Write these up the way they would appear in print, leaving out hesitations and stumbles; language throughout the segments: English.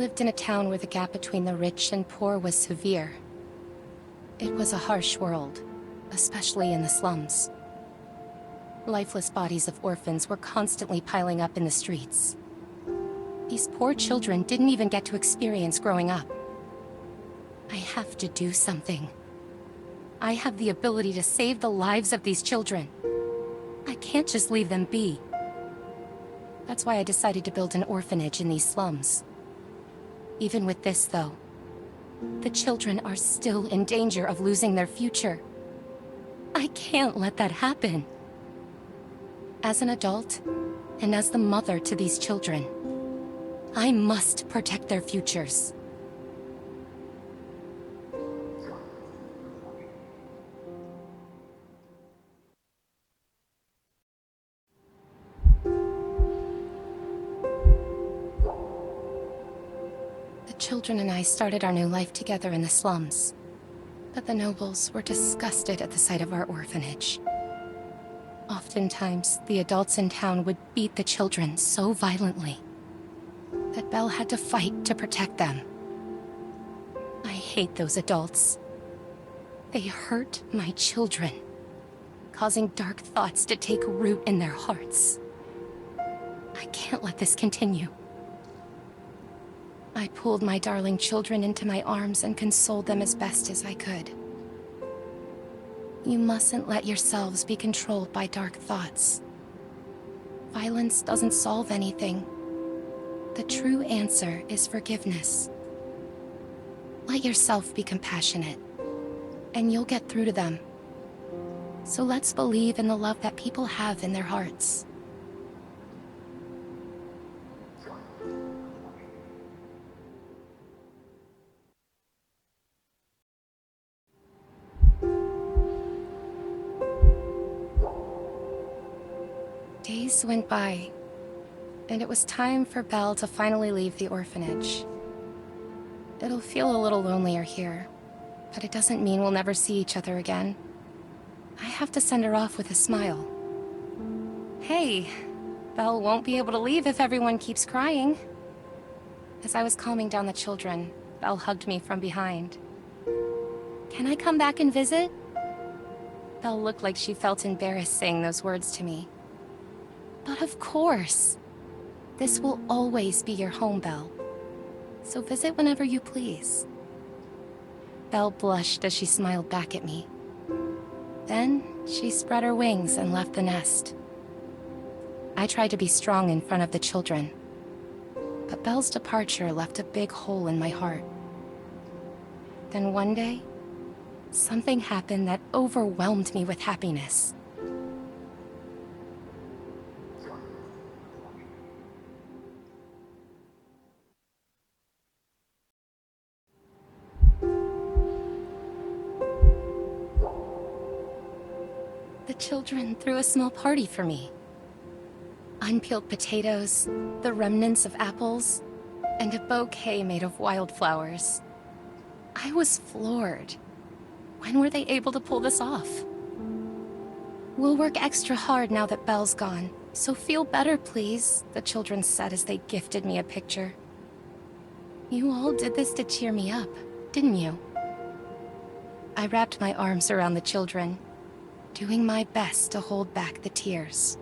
lived in a town where the gap between the rich and poor was severe. It was a harsh world, especially in the slums. Lifeless bodies of orphans were constantly piling up in the streets. These poor children didn't even get to experience growing up. I have to do something. I have the ability to save the lives of these children. I can't just leave them be. That's why I decided to build an orphanage in these slums. Even with this, though, the children are still in danger of losing their future. I can't let that happen. As an adult, and as the mother to these children, I must protect their futures. The children and I started our new life together in the slums, but the nobles were disgusted at the sight of our orphanage. Oftentimes, the adults in town would beat the children so violently that Belle had to fight to protect them. I hate those adults. They hurt my children, causing dark thoughts to take root in their hearts. I can't let this continue. I pulled my darling children into my arms and consoled them as best as I could. You mustn't let yourselves be controlled by dark thoughts. Violence doesn't solve anything. The true answer is forgiveness. Let yourself be compassionate, and you'll get through to them. So let's believe in the love that people have in their hearts. Days went by, and it was time for Belle to finally leave the orphanage. It'll feel a little lonelier here, but it doesn't mean we'll never see each other again. I have to send her off with a smile. Hey, Belle won't be able to leave if everyone keeps crying. As I was calming down the children, Belle hugged me from behind. Can I come back and visit? Belle looked like she felt embarrassed saying those words to me. But of course. This will always be your home, Belle. So visit whenever you please. Belle blushed as she smiled back at me. Then, she spread her wings and left the nest. I tried to be strong in front of the children, but Belle's departure left a big hole in my heart. Then one day, something happened that overwhelmed me with happiness. The children threw a small party for me. Unpeeled potatoes, the remnants of apples, and a bouquet made of wildflowers. I was floored. When were they able to pull this off? We'll work extra hard now that Belle's gone, so feel better, please, the children said as they gifted me a picture. You all did this to cheer me up, didn't you? I wrapped my arms around the children, doing my best to hold back the tears.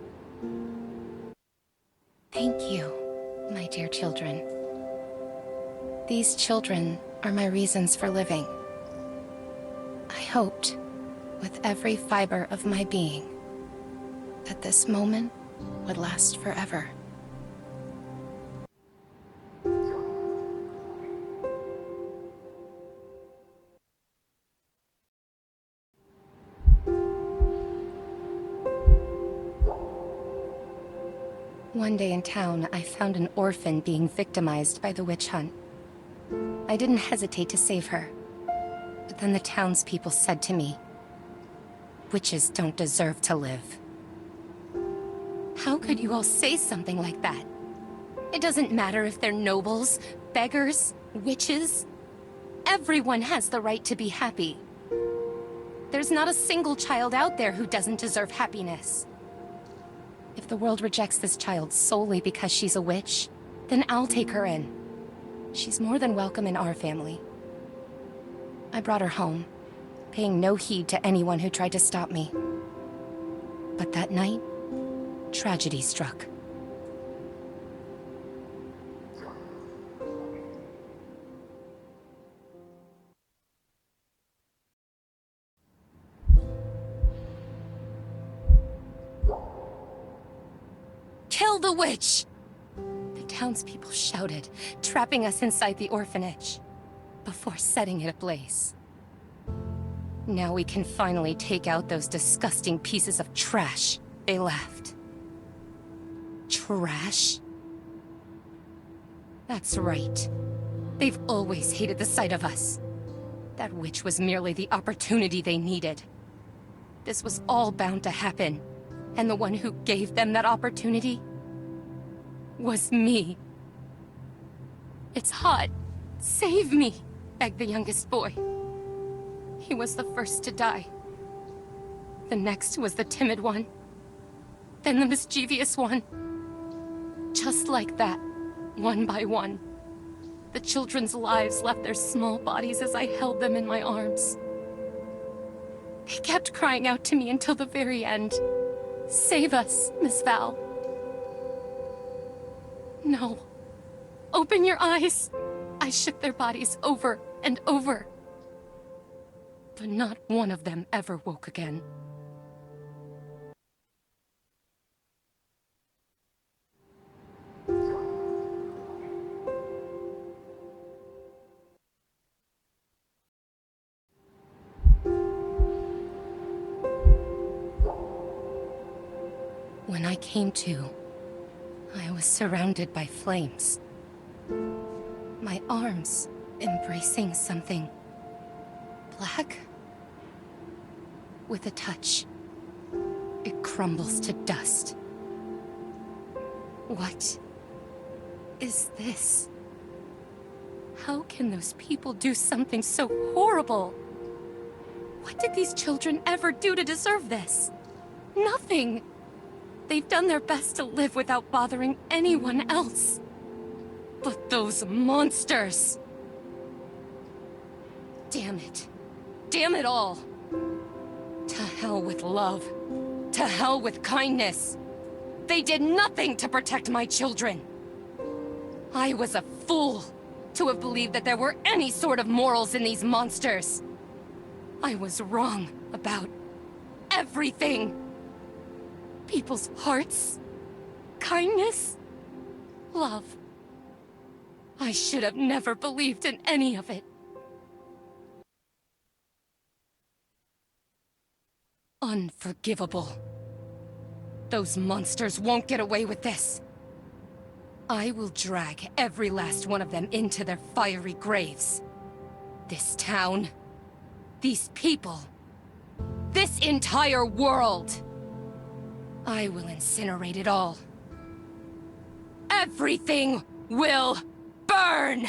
Thank you, my dear children. These children are my reasons for living. I hoped, with every fiber of my being, that this moment would last forever. One day in town, I found an orphan being victimized by the witch hunt. I didn't hesitate to save her. But then the townspeople said to me, "Witches don't deserve to live." How could you all say something like that? It doesn't matter if they're nobles, beggars, witches. Everyone has the right to be happy. There's not a single child out there who doesn't deserve happiness. If the world rejects this child solely because she's a witch, then I'll take her in. She's more than welcome in our family. I brought her home, paying no heed to anyone who tried to stop me. But that night, tragedy struck. Kill the witch! The townspeople shouted, trapping us inside the orphanage, before setting it ablaze. Now we can finally take out those disgusting pieces of trash, they laughed. Trash? That's right. They've always hated the sight of us. That witch was merely the opportunity they needed. This was all bound to happen, and the one who gave them that opportunity was me. It's hot. Save me, begged the youngest boy. He was the first to die. The next was the timid one. Then the mischievous one. Just like that, one by one, the children's lives left their small bodies as I held them in my arms. They kept crying out to me until the very end. Save us, Miss Val. No. Open your eyes. I shook their bodies over and over. But not one of them ever woke again. When I came to, I was surrounded by flames. My arms embracing something black. With a touch, it crumbles to dust. What is this? How can those people do something so horrible? What did these children ever do to deserve this? Nothing. They've done their best to live without bothering anyone else. But those monsters! Damn it. Damn it all. To hell with love. To hell with kindness. They did nothing to protect my children. I was a fool to have believed that there were any sort of morals in these monsters. I was wrong about everything. People's hearts, kindness, love. I should have never believed in any of it. Unforgivable. Those monsters won't get away with this. I will drag every last one of them into their fiery graves. This town, these people, this entire world. I will incinerate it all. Everything will burn!